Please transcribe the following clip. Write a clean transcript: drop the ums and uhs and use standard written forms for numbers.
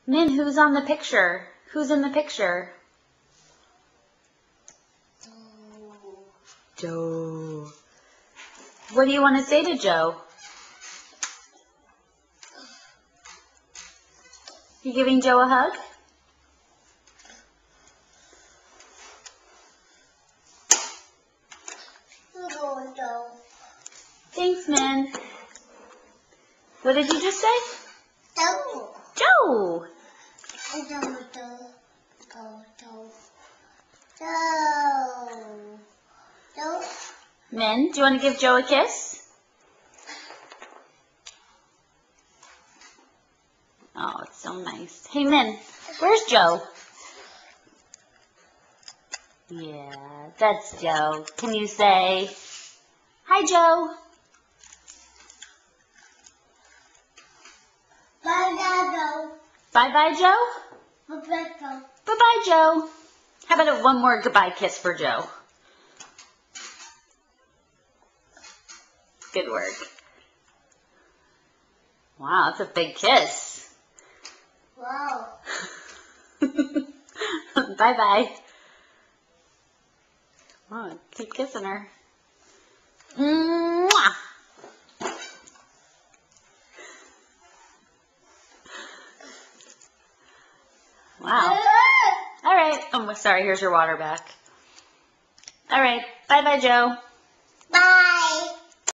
Min, who's on the picture? Who's in the picture? Joe. What do you want to say to Joe? You giving Joe a hug? Thanks, Min. What did you just say? Joe. Joe. Joe. Min, do you want to give Joe a kiss? Oh, it's so nice. Hey, Min, where's Joe? Yeah, that's Joe. Can you say, hi, Joe? Bye, Joe. Bye-bye, Joe? Bye, Joe. Bye-bye, Joe. How about one more goodbye kiss for Joe? Good work. Wow, that's a big kiss. Wow. Bye-bye. Oh, keep kissing her. Mwah! Wow. All right. Oh, sorry. Here's your water back. All right. Bye-bye, Joe.